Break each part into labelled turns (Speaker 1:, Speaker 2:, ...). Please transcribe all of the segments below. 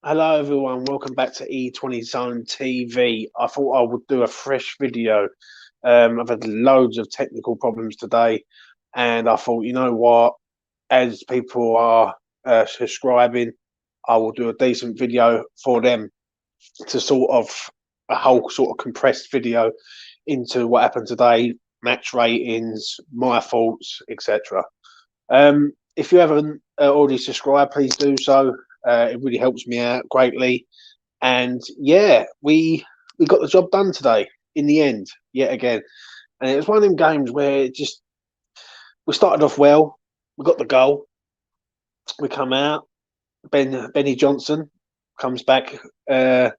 Speaker 1: Hello everyone, welcome back to E20 Zone TV. I thought I would do a fresh video. I've had loads of technical problems today, and I thought, you know what, as people are subscribing, I will do a decent video for them to sort of a whole sort of compressed video into what happened today, match ratings, my thoughts, etc. If you haven't already subscribed, please do so. It really helps me out greatly. And yeah, we got the job done today in the end, yet again. And it was one of them games where it just we started off well. We got the goal. We come out. Benny Johnson comes back with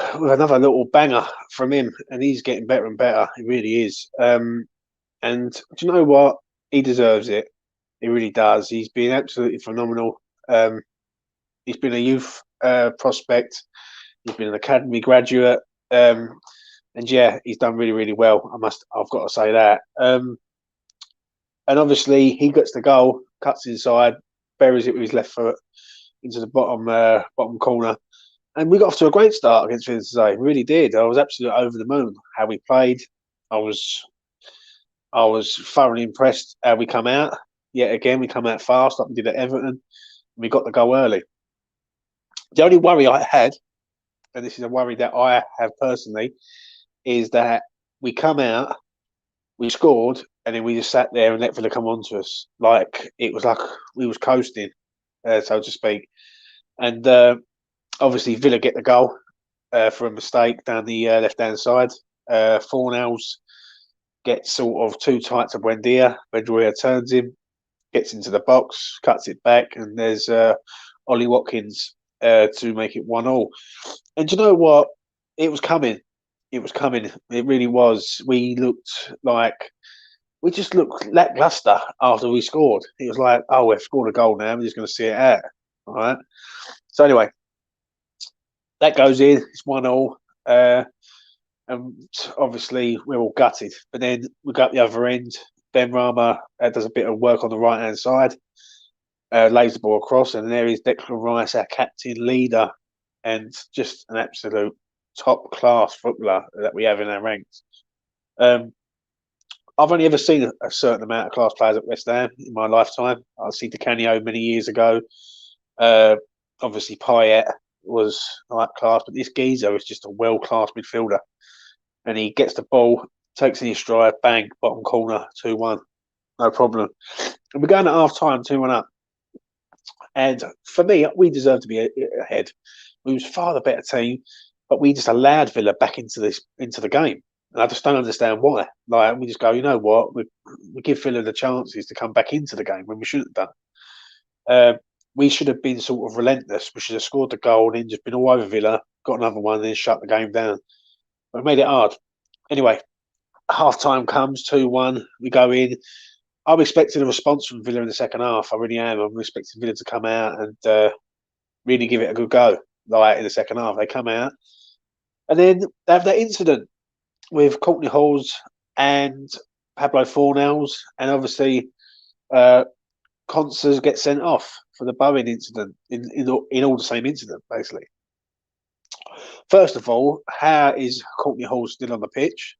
Speaker 1: another little banger from him, and he's getting better and better. He really is. And do you know what? He deserves it. He really does. He's been absolutely phenomenal. He's been a youth prospect. He's been an academy graduate, and yeah, he's done really, really well. I've got to say that. And obviously, he gets the goal, cuts inside, buries it with his left foot into the bottom corner, and we got off to a great start against Villa today. We really did. I was absolutely over the moon how we played. I was I was thoroughly impressed how we come out. Yet again, we come out fast, like we did at Everton. And we got the goal early. The only worry I had, and this is a worry that I have personally, is that we come out, we scored, and then we just sat there and let Villa come on to us. Like it was like we was coasting, so to speak. And obviously Villa get the goal for a mistake down the left-hand side. Fornals gets sort of too tight to Buendia. Benrahma turns him, gets into the box, cuts it back, and there's Ollie Watkins to make it 1-1. And do you know what? It was coming. It was coming. It really was. We just looked lackluster after we scored. It was like, oh, we've scored a goal now. We're just going to see it out. All right. So anyway, that goes in. It's 1-1. And obviously we're all gutted. But then we got the other end. Benrahma does a bit of work on the right hand side, lays the ball across, and there is Declan Rice, our captain, leader, and just an absolute top class footballer that we have in our ranks. I've only ever seen a certain amount of class players at West Ham in my lifetime. I see Di Canio many years ago. Obviously, Payet was like class, but this geezer is just a world class midfielder. And he gets the ball, takes in his stride, bang, bottom corner, 2-1, no problem. And we're going at half time, 2-1 up. And for me, we deserve to be ahead. We was far the better team, but we just allowed Villa back into the game. And I just don't understand why. Like we just go, you know what? We give Villa the chances to come back into the game when we shouldn't have done. We should have been sort of relentless. We should have scored the goal and then just been all over Villa, got another one, and then shut the game down. But it made it hard. Anyway, half time comes, 2-1. We go in. I'm expecting a response from Villa in the second half. I really am. I'm expecting Villa to come out and really give it a good go. Like in the second half, they come out, and then they have that incident with Courtney Halls and Pablo Fornals, and obviously Constance gets sent off for the Bowen incident in all the same incident, basically. First of all, how is Courtney Halls still on the pitch?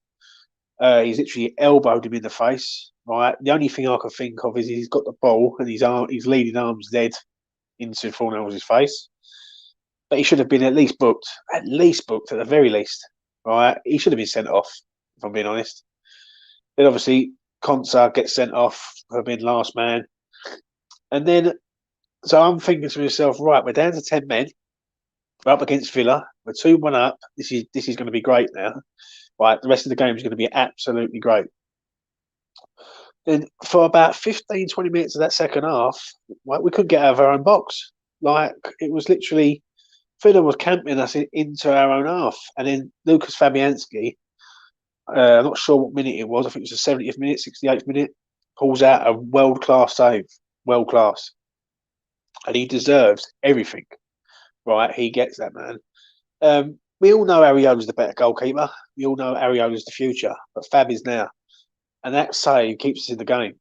Speaker 1: He's literally elbowed him in the face. Right. The only thing I can think of is he's got the ball and his leading arm's dead into Fornals' face. But he should have been at least booked at the very least. Right. He should have been sent off, if I'm being honest. Then obviously Konsa gets sent off for being last man. And then so I'm thinking to myself, right, we're down to 10 men. We're up against Villa. We're 2-1 up. This is going to be great now. Right, the rest of the game is going to be absolutely great. Then for about 15, 20 minutes of that second half, like, we couldn't get out of our own box. Like it was literally Villa was camping us into our own half. And then Lucas Fabianski, I'm not sure what minute it was. I think it was the 70th minute, 68th minute, pulls out a world-class save. World class. And he deserves everything. Right, he gets that, man. We all know Ariola's the better goalkeeper. We all know Ariola's the future, but Fab is now, and that save keeps us in the game.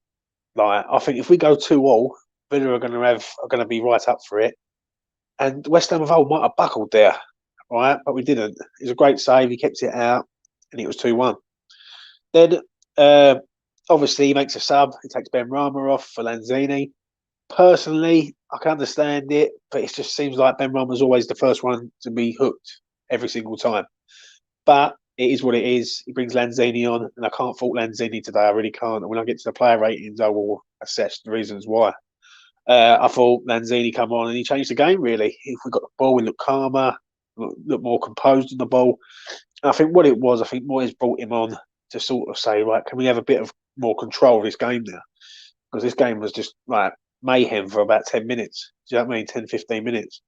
Speaker 1: Like I think if we go 2-2, Villa are going to be right up for it. And West Ham of old might have buckled there, right? But we didn't. It was a great save. He kept it out, and it was 2-1. Then, obviously, he makes a sub. He takes Benrahma off for Lanzini. Personally, I can understand it, but it just seems like Benrahma was always the first one to be hooked every single time. But it is what it is. He brings Lanzini on, and I can't fault Lanzini today. I really can't. And when I get to the player ratings, I will assess the reasons why. I thought Lanzini come on and he changed the game, really. If we got the ball, we looked calmer, looked more composed on the ball. And I think what it was, I think Moyes brought him on to sort of say, right, can we have a bit of more control of this game now? Because this game was just like mayhem for about 10 minutes. Do you know what I mean? 10, 15 minutes.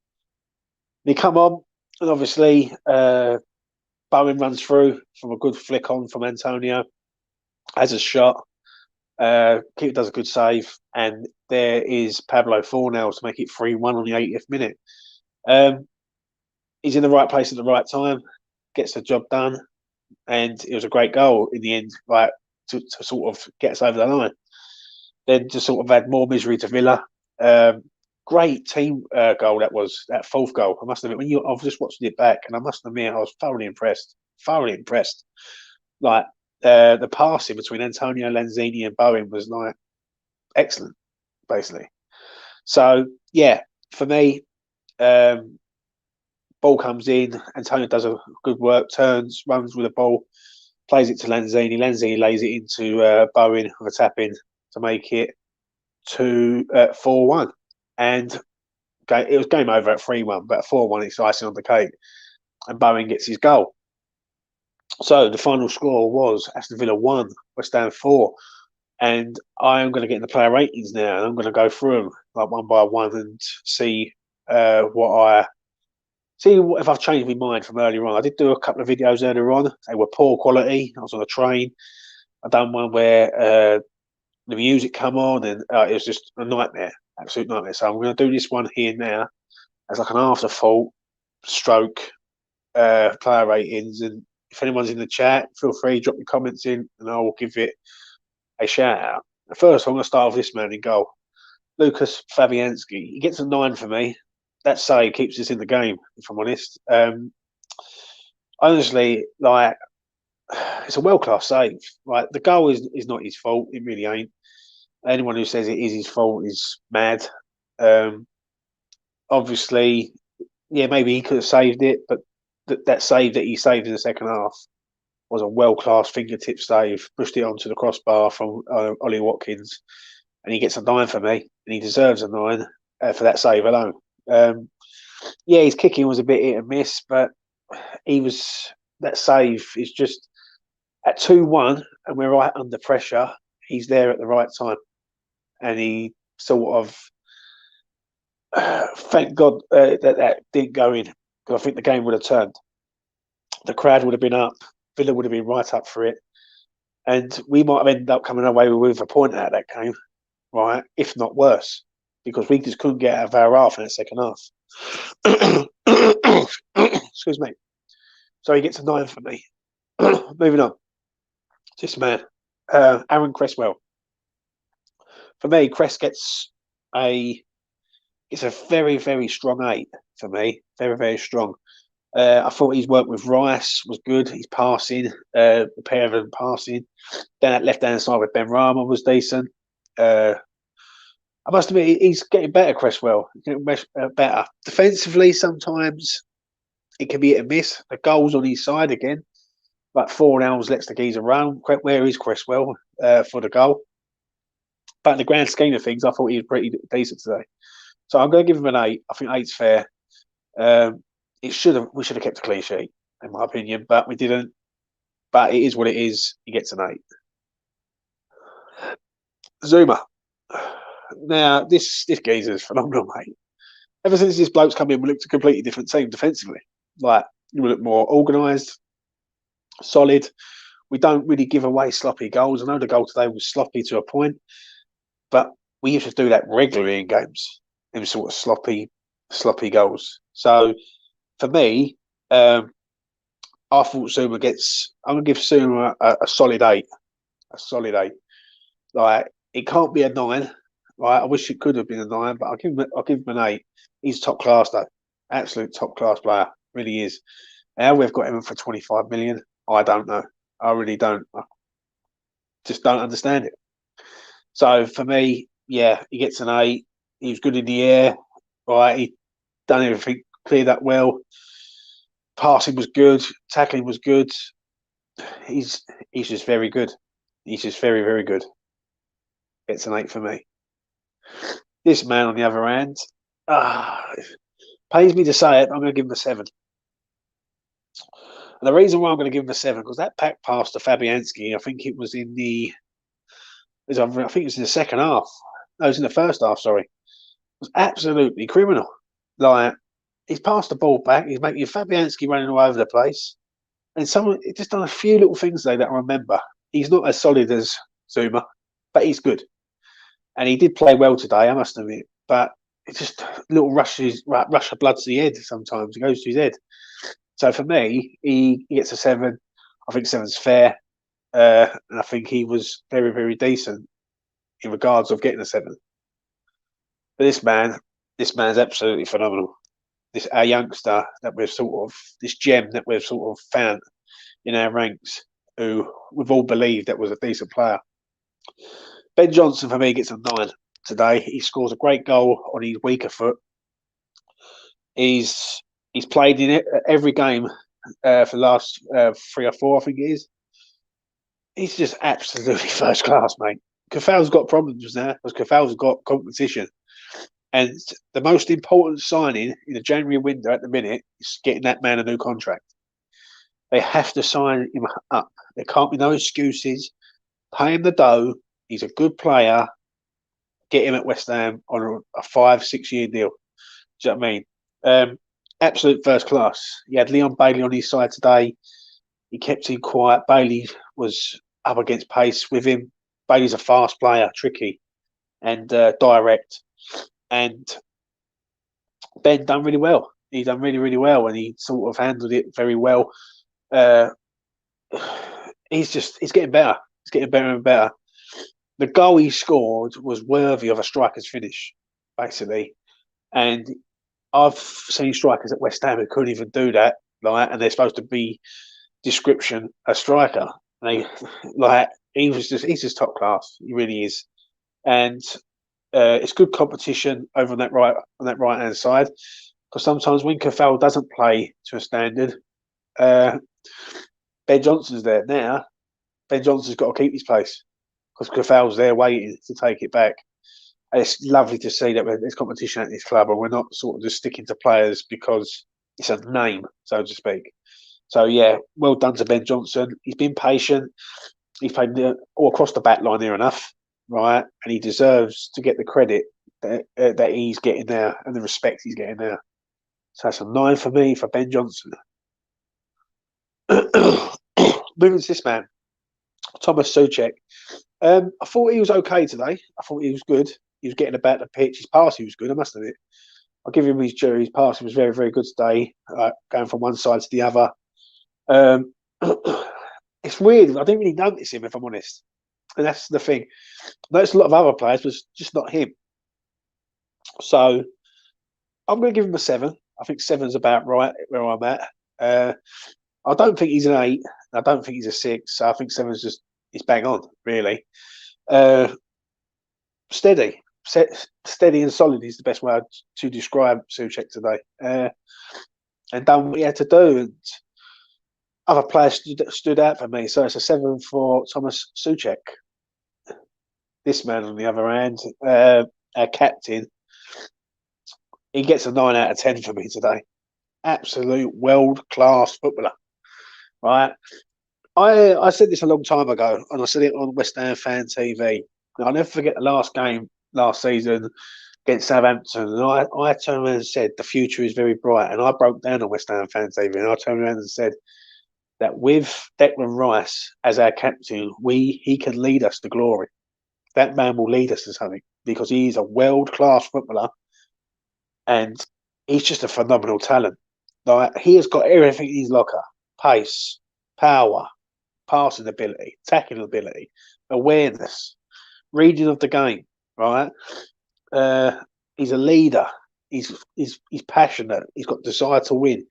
Speaker 1: And he come on, and obviously Bowen runs through from a good flick on from Antonio, has a shot. Keeper does a good save, and there is Pablo Fornals to make it 3-1 on the 80th minute. He's in the right place at the right time, gets the job done, and it was a great goal in the end, like to sort of get us over the line. Then to sort of add more misery to Villa. Great team goal that was, that fourth goal. I must admit, I've just watched it back, and I must admit I was thoroughly impressed. Like the passing between Antonio, Lanzini, and Bowen was like excellent, basically. So yeah, for me, ball comes in. Antonio does a good work, turns, runs with the ball, plays it to Lanzini. Lanzini lays it into Bowen with a tap in to make it 4-1. And it was game over at 3-1, but at 4-1, it's icing on the cake. And Bowen gets his goal. So the final score was Aston Villa 1, West Ham 4. And I am going to get in the player ratings now, and I'm going to go through them like one by one and see if I've changed my mind from earlier on. I did do a couple of videos earlier on. They were poor quality. I was on a train. I done one where the music come on, and it was just a nightmare, absolute nightmare. So I'm going to do this one here now as like an afterthought stroke player ratings. And if anyone's in the chat, feel free, drop your comments in, and I will give it a shout out. First, I'm going to start with this man in goal, Lucas Fabianski. He gets a 9 for me. That save keeps us in the game, if I'm honest. Honestly, like, it's a world-class save. Like, the goal is not his fault. It really ain't. Anyone who says it is his fault is mad. Obviously, yeah, maybe he could have saved it, but that save that he saved in the second half was a world-class fingertip save. Pushed it onto the crossbar from Ollie Watkins, and he gets a 9 for me, and he deserves a 9 for that save alone. Yeah, his kicking was a bit hit and miss, but that save is just at 2-1, and we're right under pressure. He's there at the right time, and he sort of thank God that didn't go in, because I think the game would have turned. The crowd would have been up. Villa would have been right up for it, and we might have ended up coming away with a point out of that game, right? If not worse, because we just couldn't get out of our half in the second half. Excuse me. So he gets a 9 for me. Moving on. This man, Aaron Cresswell. For me, Cress gets a very, very strong 8 for me. Very, very strong. I thought his work with Rice was good. His passing, the pair of them passing. Then that left-hand side with Benrahma was decent. I must admit, he's getting better, Cresswell. He's getting better. Defensively, sometimes it can be hit and miss. The goals on his side again. Like Fornals lets the geezer run. Where is Cresswell for the goal? But in the grand scheme of things, I thought he was pretty decent today. So I'm going to give him an 8. I think 8's fair. We should have kept a clean sheet, in my opinion, but we didn't. But it is what it is. He gets an 8. Zuma. Now, this geezer's phenomenal, mate. Ever since this bloke's come in, we looked a completely different team defensively. Like, we look more organised, solid. We don't really give away sloppy goals. I know the goal today was sloppy to a point, but we used to do that regularly in games. Them sort of sloppy goals. So, for me, I thought Zuma gets. I'm gonna give Zuma a solid 8. A solid 8. Like, it can't be a 9. Right, I wish it could have been a 9, but I'll give him an 8. He's top class though. Absolute top class player, really is. How we've got him for 25 million, I don't know. I really don't. I just don't understand it. So for me, yeah, he gets an 8. He was good in the air, right? He done everything, cleared that well. Passing was good, tackling was good. He's he's just very good. He's just very, very good. It's an 8 for me. This man, on the other hand, pains me to say it, but I'm going to give him a 7. And the reason why I'm going to give him a 7, because that pack pass to Fabianski, I think it was in the, I think it was in the second half. No, it was in the first half. Sorry, it was absolutely criminal. Like, he's passed the ball back. He's making Fabianski running all over the place, and someone just done a few little things there that I remember. He's not as solid as Zuma, but he's good, and he did play well today. I must admit, but it's just little rush of blood to the head. Sometimes it goes to his head. So for me, he gets a 7. I think 7's fair, and I think he was very, very decent in regards of getting a 7. But this man's absolutely phenomenal. This our youngster that we've sort of this gem that we've sort of found in our ranks, who we've all believed that was a decent player. Ben Johnson for me gets a 9 today. He scores a great goal on his weaker foot. He's played in it every game for the last 3 or 4, I think it is. He's just absolutely first class, mate. Cafal's got problems now because Cafal's got competition. And the most important signing in the January window at the minute is getting that man a new contract. They have to sign him up. There can't be no excuses. Pay him the dough. He's a good player. Get him at West Ham on a 5-6 year deal. Do you know what I mean? Absolute first class. He had Leon Bailey on his side today. He kept him quiet. Bailey was up against pace with him. Bailey's a fast player, tricky and direct. And Ben done really well. He done really, really well, and he sort of handled it very well. He's getting better. He's getting better and better. The goal he scored was worthy of a striker's finish, basically. And I've seen strikers at West Ham who couldn't even do that, like, and they're supposed to be description a striker. They like he's just top class. He really is, and it's good competition over on that right hand side, because sometimes when Cafal doesn't play to a standard, Ben Johnson's there now. Ben Johnson's got to keep his place because Cafal's there waiting to take it back. And it's lovely to see that there's competition at this club, and we're not sort of just sticking to players because it's a name, so to speak. So yeah, well done to Ben Johnson. He's been patient. He's played all across the back line near enough, right? And he deserves to get the credit that he's getting there and the respect he's getting there. So that's a 9 for me for Ben Johnson. Moving to this man, Thomas Souček. I thought he was okay today. I thought he was good. He was getting about the pitch. His passing was good, I must admit. I'll give him his due. His passing was very, very good today, going from one side to the other. It's weird. I didn't really notice him, if I'm honest. And that's the thing. I noticed a lot of other players, but just not him. So I'm going to give him a 7. I think 7's about right where I'm at. I don't think he's an 8. I don't think he's a 6. So I think 7's just it's bang on, really. Steady and solid is the best way to describe Souček today. And done what he had to do. And other players stood out for me. So it's a 7 for Thomas Souček. This man, on the other hand, our captain, he gets a 9 out of 10 for me today. Absolute world-class footballer. Right? I said this a long time ago, and I said it on West Ham Fan TV. I'll never forget the last game last season against Southampton. And I turned around and said, the future is very bright. And I broke down on West Ham Fan TV, and I turned around and said that with Declan Rice as our captain, he can lead us to glory. That man will lead us to something because he's a world-class footballer and he's just a phenomenal talent. Like, he has got everything in his locker: pace, power, passing ability, tackling ability, awareness, reading of the game, right? He's a leader. He's passionate. He's got desire to win.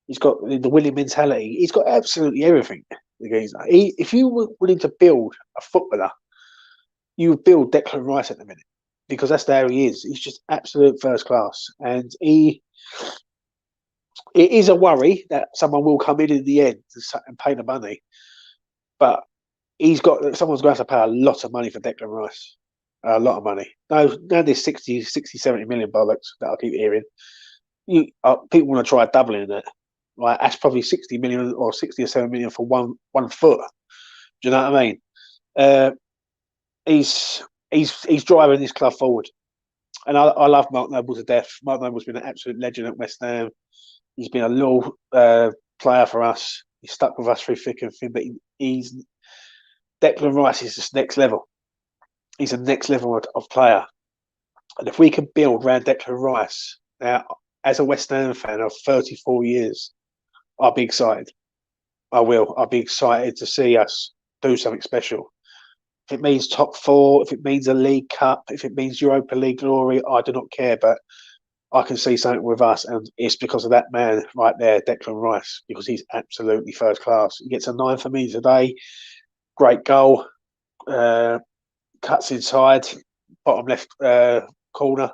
Speaker 1: He's got the winning mentality. He's got absolutely everything. If you were willing to build a footballer, you would build Declan Rice at the minute because that's how he is. He's just absolute first class, and it is a worry that someone will come in the end and pay the money, but someone's going to have to pay a lot of money for Declan Rice. A lot of money. No, there's 60, 70 million bollocks that I keep hearing. People want to try doubling that. Right, that's probably 60 million or 60 or 7 million for one foot. Do you know what I mean? He's driving this club forward, and I love Mark Noble to death. Mark Noble's been an absolute legend at West Ham. He's been a loyal player for us. He's stuck with us through thick and thin. But he's Declan Rice is this next level. He's a next level of player, and if we can build around Declan Rice now, as a West Ham fan of 34 years, I'll be excited. I will. I'll be excited to see us do something special. If it means top four, if it means a League Cup, if it means Europa League glory, I do not care. But I can see something with us, and it's because of that man right there, Declan Rice, because he's absolutely first class. He gets a 9 for me today. Great goal. Cuts inside, bottom left corner.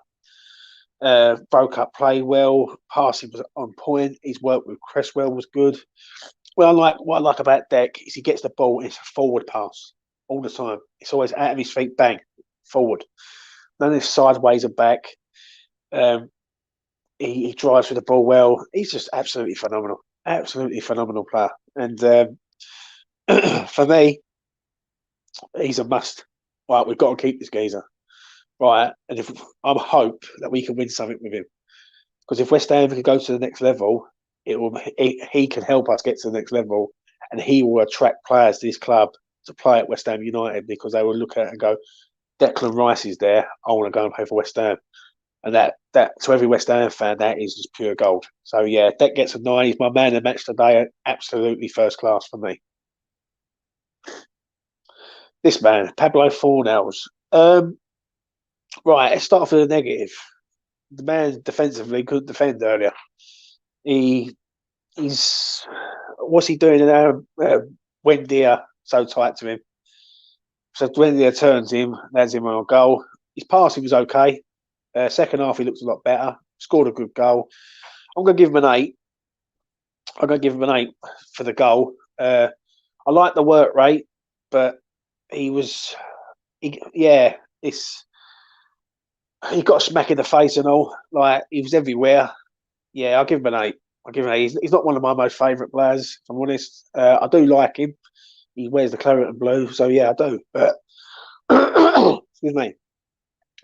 Speaker 1: Broke up play well. Passing was on point. His work with Cresswell was good. What I like about Deck is he gets the ball. It's a forward pass all the time. It's always out of his feet, bang, forward. None of this sideways and back. He drives with the ball well. He's just absolutely phenomenal. Absolutely phenomenal player. And for me, he's a must. Right, we've got to keep this geezer. Right, and if I hope that we can win something with him, because if West Ham can go to the next level, he can help us get to the next level, and he will attract players to this club to play at West Ham United because they will look at it and go, Declan Rice is there. I want to go and play for West Ham, and that to every West Ham fan that is just pure gold. So yeah, Deck gets a 9. He's my man of the match today. Absolutely first class for me. This man, Pablo Fornals. Right, let's start off with a negative. The man defensively couldn't defend earlier. He's what's he doing now? Wendia so tight to him. So Wendia turns him, lands him on a goal. His passing was okay. Second half he looked a lot better. Scored a good goal. I'm going to give him an 8. I'm going to give him an 8 for the goal. I like the work rate, but he got a smack in the face and all. Like he was everywhere. Yeah, I'll give him an 8. I'll give him an 8. He's not one of my most favourite players, if I'm honest. I do like him. He wears the claret and blue, so yeah, I do. But excuse me.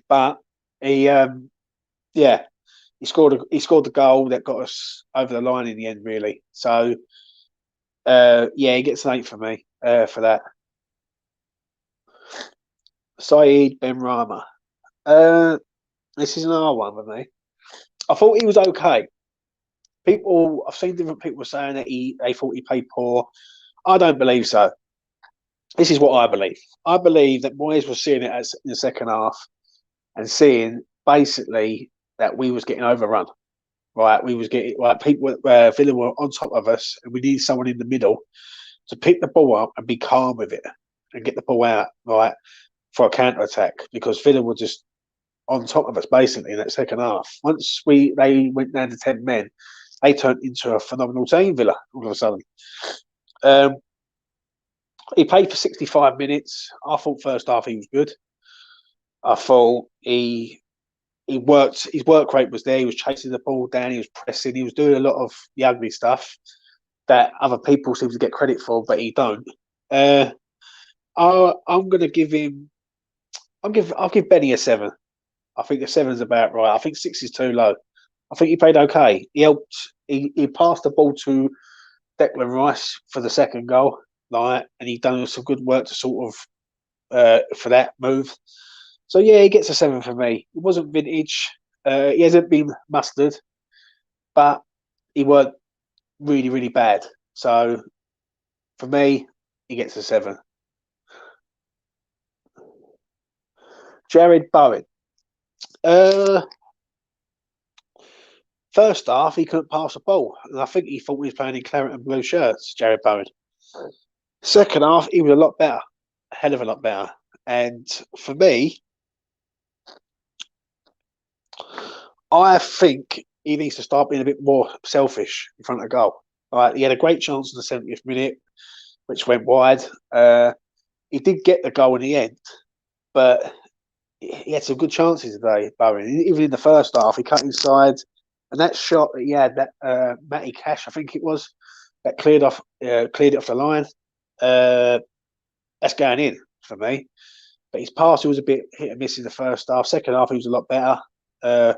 Speaker 1: But he scored the goal that got us over the line in the end, really. So he gets an 8 for me for that. Saeed Benrahma. This is another one for me. I thought he was okay. I've seen different people saying that they thought he played poor. I don't believe so. This is what I believe. I believe that Moyes was seeing it in the second half and seeing basically that we was getting overrun. Right, we was getting people. Villa were on top of us, and we needed someone in the middle to pick the ball up and be calm with it and get the ball out right for a counter attack because Villa were just on top of us basically in that second half. Once they went down to 10 men, they turned into a phenomenal team, Villa, all of a sudden. He played for 65 minutes. I thought first half he was good. I thought he worked. His work rate was there. He was chasing the ball down. He was pressing. He was doing a lot of the ugly stuff that other people seem to get credit for, but he don't. I'm going to give him. I'll give Benny a 7. I think a 7 is about right. I think 6 is too low. I think he played okay. He helped. He passed the ball to Declan Rice for the second goal, and he done some good work to sort of for that move. So yeah, he gets a 7 for me. It wasn't vintage. He hasn't been mustard, but he weren't really, really bad. So for me, he gets a 7. Jared Bowen. First half, he couldn't pass the ball, and I think he thought he was playing in claret and blue shirts, Jared Bowen. Second half, he was a lot better, a hell of a lot better. And for me, I think he needs to start being a bit more selfish in front of goal. He had a great chance in the 70th minute, which went wide. He did get the goal in the end, but he had some good chances today, Bowen. Even in the first half, he cut inside, and that shot that he had, that Matty Cash, I think it was, that cleared it off the line. That's going in for me. But his pass was a bit hit and miss in the first half. Second half, he was a lot better.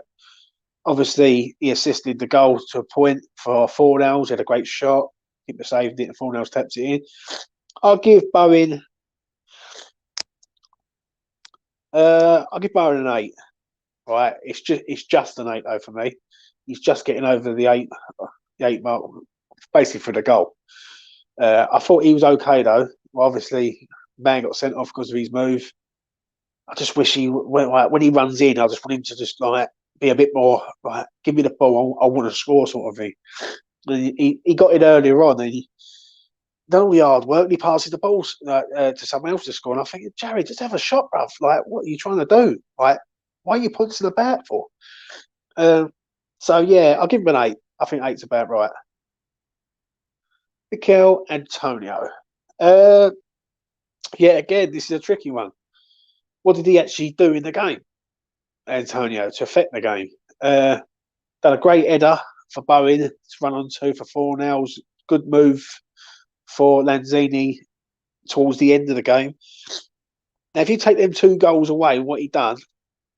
Speaker 1: Obviously, he assisted the goal to a point for Fornals. He had a great shot. Keeper saved it, and Fornals tapped it in. I'll give Bowen. I'll give Bowen an 8. Right, it's just an 8 though for me. He's just getting over the eight mark, basically for the goal. I thought he was okay though. Well, obviously, man got sent off because of his move. I just wish he when he runs in. I just want him to just be a bit more give me the ball. I want to score, sort of thing. And he got it earlier on, and he done all the hard work. And he passes the balls to someone else to score. And I think, Jared, just have a shot, bruv. What are you trying to do? Why are you punching the bat for? So yeah, I'll give him an 8. I think 8's about right. Mikel Antonio. Yeah, again, this is a tricky one. What did he actually do in the game, Antonio, to affect the game? Done a great header for Bowen to run on to for Fornals. Good move for Lanzini towards the end of the game. Now, if you take them 2 goals away, what he done,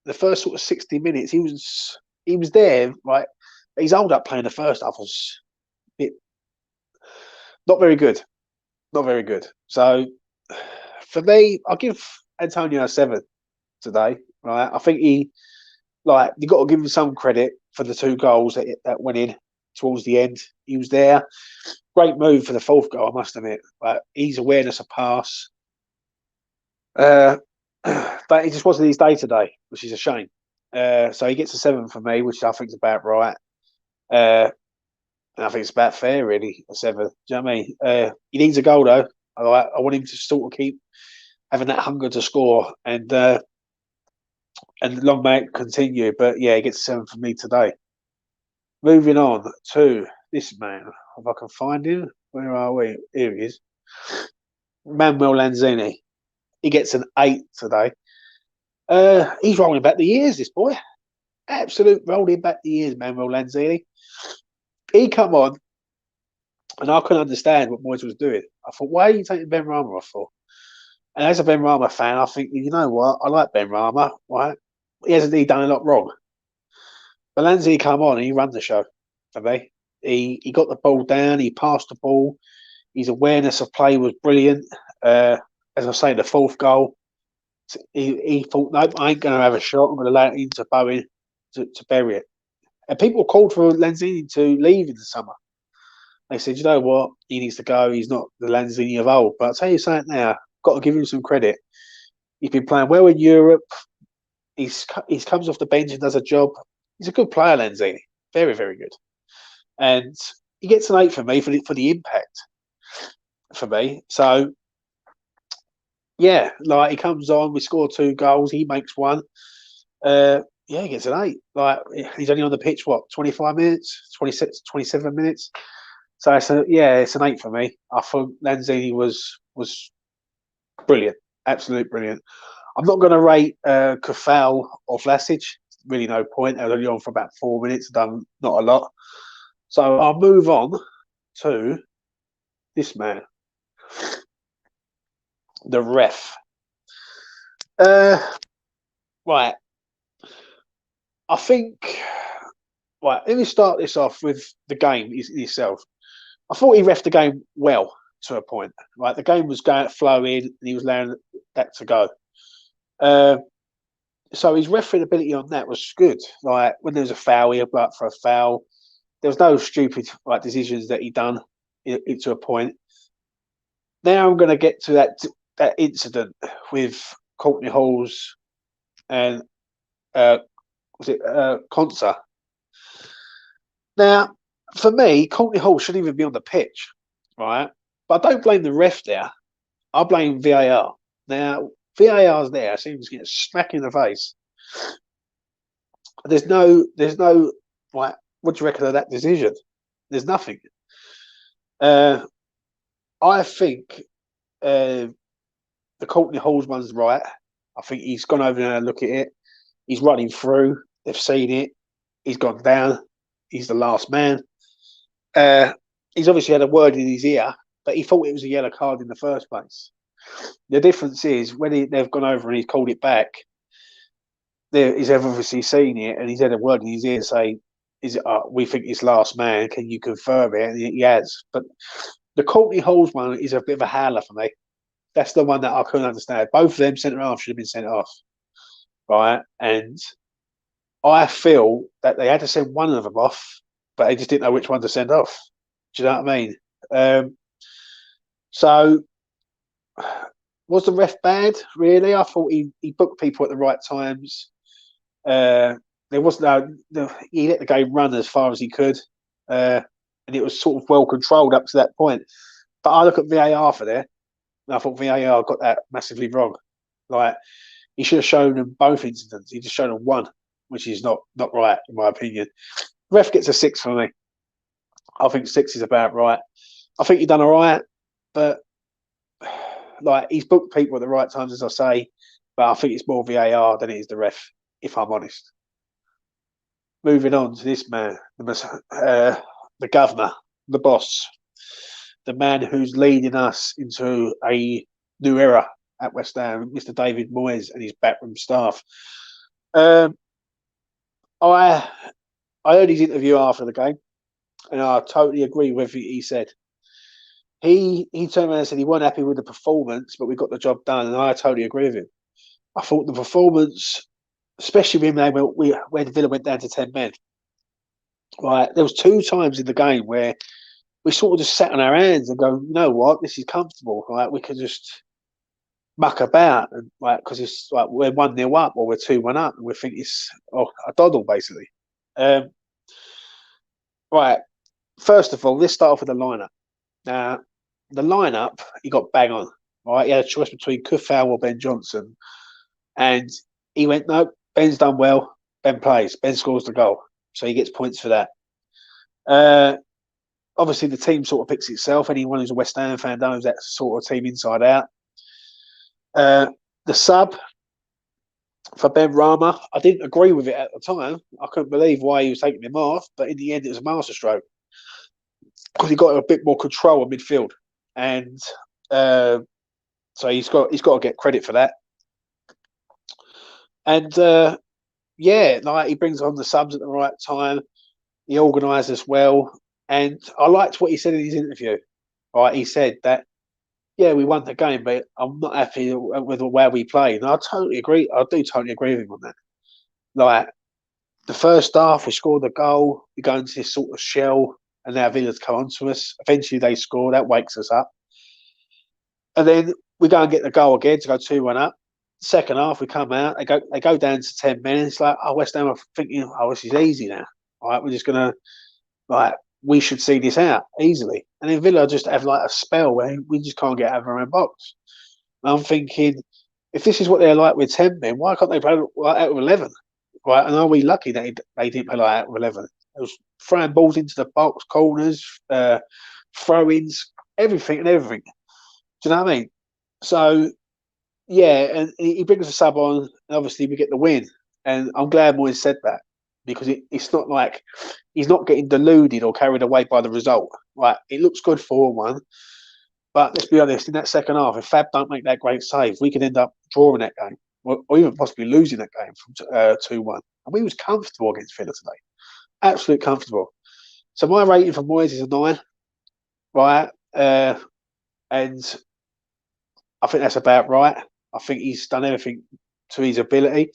Speaker 1: the first sort of 60 minutes, he was there, right? His hold up playing the first half was a bit not very good. Not very good. So for me, I'll give Antonio a 7 today. Right, I think you got to give him some credit for the 2 goals that went in towards the end. He was there. Great move for the 4th goal, I must admit. His awareness of pass, but it just wasn't his day today, which is a shame. So he gets a 7 for me, which I think is about right. And I think it's about fair, really, a 7. Do you know what I mean? He needs a goal, though. I want him to sort of keep having that hunger to score, and long may it continue. But yeah, he gets a 7 for me today. Moving on to this man. If I can find him. Where are we? Here he is. Manuel Lanzini. He gets an 8 today. He's rolling back the years, this boy. Absolute rolling back the years, Manuel Lanzini. He come on, and I couldn't understand what Moyes was doing. I thought, why are you taking Benrahma off for? And as a Benrahma fan, I think, you know what? I like Benrahma, right? He hasn't done a lot wrong. But Lanzini come on and he ran the show for me. He got the ball down, he passed the ball. His awareness of play was brilliant. As I say, the 4th goal, he thought, nope, I ain't going to have a shot. I'm going to allow it into Bowen to bury it. And people called for Lanzini to leave in the summer. They said, you know what? He needs to go. He's not the Lanzini of old. But I'll tell you something now. Got to give him some credit. He's been playing well in Europe. He comes off the bench and does a job. He's a good player, Lanzini. Very, very good. And he gets an 8 for me for the impact for me. So, yeah, he comes on. We score 2 goals. He makes 1. Yeah, he gets an 8. He's only on the pitch, 25 minutes, 26, 27 minutes. So it's an 8 for me. I thought Lanzini was brilliant, absolute brilliant. I'm not going to rate Cresswell or Vlasic. Really, no point. They're only on for about 4 minutes. Done not a lot. So I'll move on to this man, the ref. Right. I think. Right. Let me start this off with the game itself. I thought he reffed the game well to a point. Right, the game was flowing, and he was allowing that to go. So his refereeing ability on that was good. When there was a foul, he applied for a foul. There was no stupid decisions that he done to a point. Now I'm going to get to that incident with Courtney Halls and was it Consa? Now, for me, Courtney Hall shouldn't even be on the pitch, right? But I don't blame the ref there. I blame VAR. Now, VAR's there, seems to get smack in the face. There's no, like, what do you reckon of that decision? There's nothing. I think the Courtney Hall's one's right. I think he's gone over there and look at it. He's running through. They've seen it. He's gone down. He's the last man. He's obviously had a word in his ear, but he thought it was a yellow card in the first place. The difference is when they've gone over and he's called it back, he's obviously seen it and he's had a word in his ear saying, "Is it? We think it's last man. Can you confirm it?" And he has. But the Courtney Halls one is a bit of a howler for me. That's the one that I couldn't understand. Both of them centre half should have been sent off, right? And I feel that they had to send one of them off, but they just didn't know which one to send off. Do you know what I mean? So was the ref bad? Really? I thought he booked people at the right times. There was he let the game run as far as he could, and it was sort of well controlled up to that point. But I look at VAR for there, and I thought VAR got that massively wrong. Like he should have shown them both incidents. He just showed them one, which is not right in my opinion. Ref gets a 6 for me. I think 6 is about right. I think you've done all right, but like he's booked people at the right times, as I say. But I think it's more VAR than it is the ref, if I'm honest. Moving on to this man, the governor, the boss, the man who's leading us into a new era at West Ham, Mr. David Moyes and his backroom staff. I heard his interview after the game, and I totally agree with what he said. He turned around and said he wasn't happy with the performance, but we got the job done, and I totally agree with him. I thought the performance, especially when Villa went down to 10 men, right? There was 2 times in the game where we sort of just sat on our hands and go, you know what, this is comfortable, right? We can just muck about, and like because it's like we're 1-0 up or we're 2-1 up, and we think it's a doddle basically. Right. First of all, let's start off with the lineup. Now, the lineup he got bang on. Right, he had a choice between Kufal or Ben Johnson, and he went, no, Ben's done well. Ben plays. Ben scores the goal, so he gets points for that. Obviously, the team sort of picks itself. Anyone who's a West Ham fan knows that sort of team inside out. The sub for Benrahma, I didn't agree with it at the time. I couldn't believe why he was taking him off, but in the end, it was a masterstroke because he got a bit more control of midfield, and so he's got to get credit for that. And yeah, like he brings on the subs at the right time. He organises well, and I liked what he said in his interview. Right, he said that yeah, we won the game, but I'm not happy with the way we played. And I totally agree. I do totally agree with him on that. Like the first half, we scored the goal. We go into this sort of shell, and now Villa's come on to us. Eventually, they score. That wakes us up. And then we go and get the goal again to go 2-1 up. Second half, we come out. They go down to 10 minutes. Like, oh, West Ham are thinking, oh, this is easy now. All right, we're just gonna we should see this out easily. And then Villa just have like a spell where we just can't get out of our own box. And I'm thinking, if this is what they're like with 10 men, why can't they play like out of 11? Right? And are we lucky that they didn't play like out of 11? It was throwing balls into the box, corners, throw-ins, everything. Do you know what I mean? So, yeah, and he brings a sub on, and obviously we get the win. And I'm glad Moyes said that, because it's not like he's not getting deluded or carried away by the result. Right? It looks good 4-1, but let's be honest, in that second half, if Fab don't make that great save, we could end up drawing that game, or even possibly losing that game from 2-1. And we was comfortable against Villa today. Absolutely comfortable. So my rating for Moyes is a 9, right? And I think that's about right. I think he's done everything to his ability.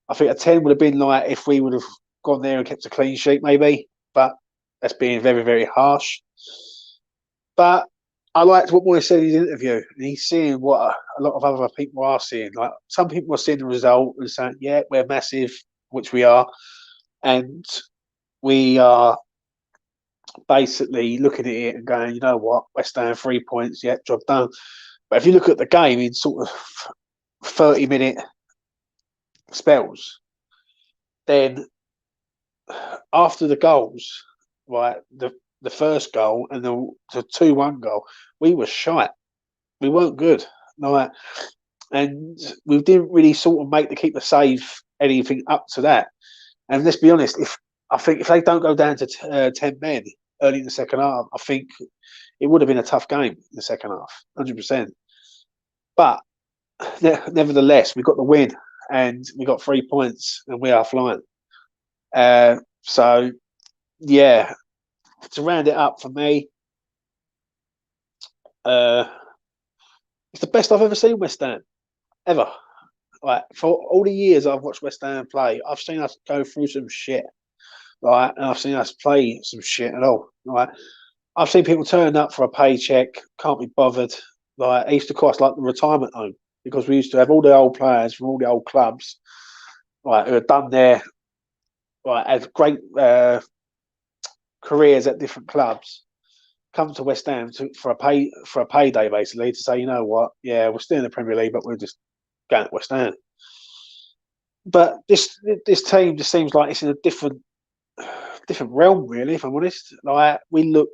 Speaker 1: I think a 10 would have been like if we would have gone there and kept a clean sheet, maybe. But that's being very, very harsh. But I liked what Moyes said in his interview. And he's seeing what a lot of other people are seeing. Like some people are seeing the result and saying, yeah, we're massive, which we are. And we are basically looking at it and going, you know what, West Ham 3 points, yeah, job done. But if you look at the game in sort of 30-minute spells, then after the goals, right, the first goal and the 2-1 goal, we were shite. We weren't good. Like, and we didn't really sort of make the keeper save anything up to that. And let's be honest, I think if they don't go down to 10 men early in the second half, I think it would have been a tough game in the second half, 100%. But nevertheless, we got the win and we got 3 points and we are flying. So, yeah, to round it up for me, it's the best I've ever seen West Ham, ever. Like, for all the years I've watched West Ham play, I've seen us go through some shit, right? And I've seen us play some shit at all, right? I've seen people turn up for a paycheck, can't be bothered. Like, it used to cost like the retirement home because we used to have all the old players from all the old clubs, like, who had done their, like, had great careers at different clubs, come to West Ham for a payday, basically, to say, you know what, yeah, we're still in the Premier League, but we're just going to West Ham. But this team just seems like it's in a different realm, really. If I'm honest, like we look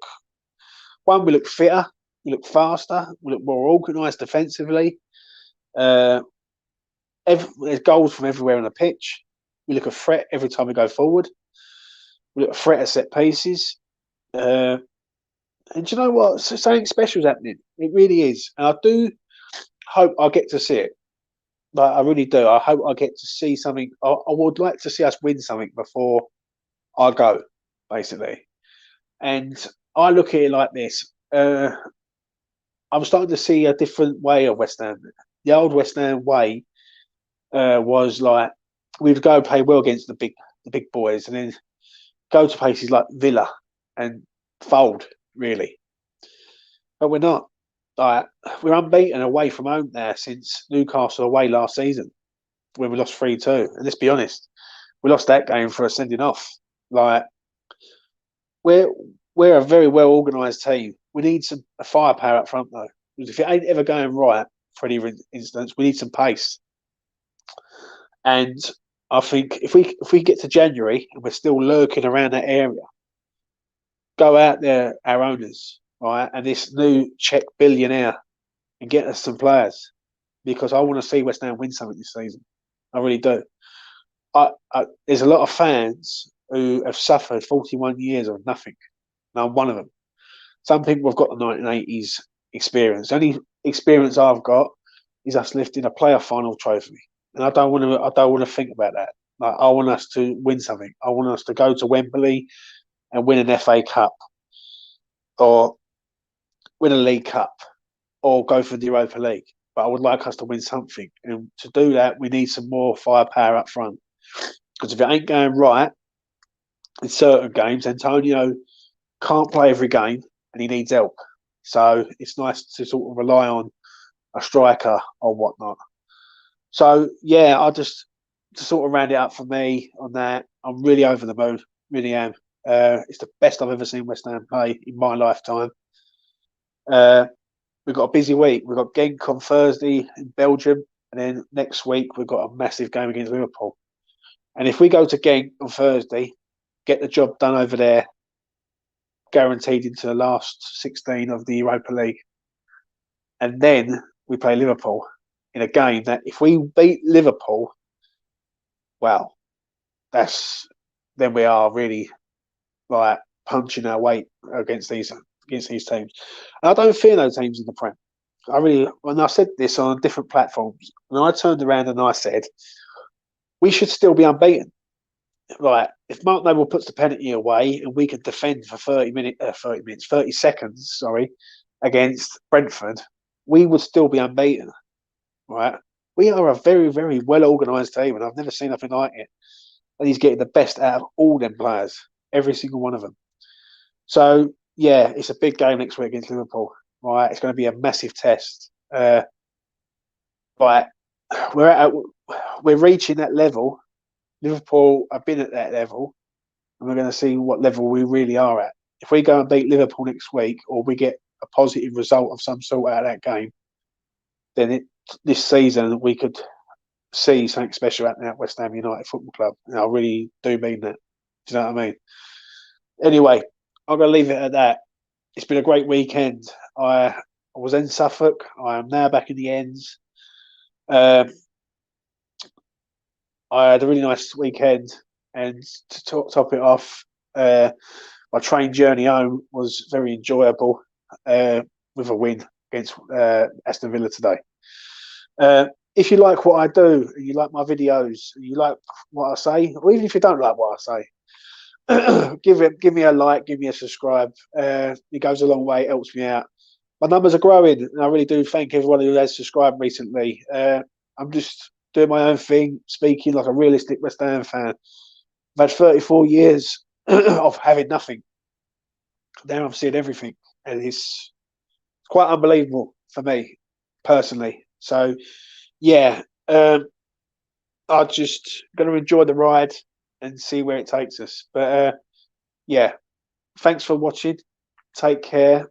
Speaker 1: fitter, we look faster, we look more organised defensively. There's goals from everywhere on the pitch. We look a threat every time we go forward. We look a threat at set pieces. And do you know what? Something special is happening. It really is. And I do hope I get to see it. Like, I really do. I hope I get to see something. I would like to see us win something before I go, basically. And I look at it like this. I'm starting to see a different way of West Ham. The old West Ham way was like we'd go play well against the big boys, and then go to places like Villa and fold, really. But we're not. Like, we're unbeaten away from home now since Newcastle away last season when we lost 3-2. And let's be honest, we lost that game for a sending off. Like, we're a very well organised team. We need some firepower up front though. Because if it ain't ever going right, for any instance, we need some pace. And I think if we get to January and we're still lurking around that area, go out there, our owners, right, and this new Czech billionaire, and get us some players, because I want to see West Ham win something this season. I really do. There's a lot of fans who have suffered 41 years of nothing. And I'm one of them. Some people have got the 1980s experience. The only experience I've got is us lifting a playoff final trophy, and I don't want to think about that. Like, I want us to win something. I want us to go to Wembley and win an FA Cup, or win a League Cup, or go for the Europa League. But I would like us to win something, and to do that, we need some more firepower up front. Because if it ain't going right in certain games, Antonio can't play every game, and he needs help. So it's nice to sort of rely on a striker or whatnot. So yeah, to sort of round it up for me on that, I'm really over the moon, really am. It's the best I've ever seen West Ham play in my lifetime. We've got a busy week. We've got Genk on Thursday in Belgium, and then next week we've got a massive game against Liverpool. And if we go to Genk on Thursday, get the job done over there, guaranteed into the last 16 of the Europa League, and then we play Liverpool in a game that if we beat Liverpool, well, then we are really like punching our weight against these teams. And I don't fear those teams in the Prem. When I said this on different platforms, and I turned around and I said, we should still be unbeaten. Right, if Mark Noble puts the penalty away and we can defend for 30 seconds, against Brentford, we would still be unbeaten. Right, we are a very, very well organised team, and I've never seen nothing like it. And he's getting the best out of all them players, every single one of them. So yeah, it's a big game next week against Liverpool. Right, it's going to be a massive test. But we're reaching that level. Liverpool have been at that level, and we're going to see what level we really are at if we go and beat Liverpool next week, or we get a positive result of some sort out of that game, then this season we could see something special happening at West Ham United Football Club. And I really do mean that. Do you know what I mean? Anyway, I'm going to leave it at that. It's been a great weekend. I was in Suffolk. I am now back in the ends. I had a really nice weekend, and to top it off, my train journey home was very enjoyable with a win against Aston Villa today. If you like what I do, and you like my videos, and you like what I say, or even if you don't like what I say, give me a like, give me a subscribe. It goes a long way. It helps me out. My numbers are growing, and I really do thank everyone who has subscribed recently. I'm just doing my own thing, speaking like a realistic West Ham fan. I've had 34 years of having nothing. Now I'm seeing everything, and it's quite unbelievable for me personally. So, yeah, I'm just going to enjoy the ride and see where it takes us. But yeah, thanks for watching. Take care,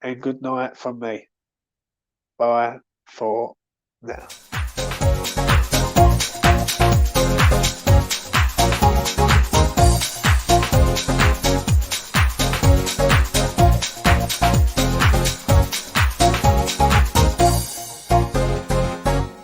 Speaker 1: and good night from me. Bye for now.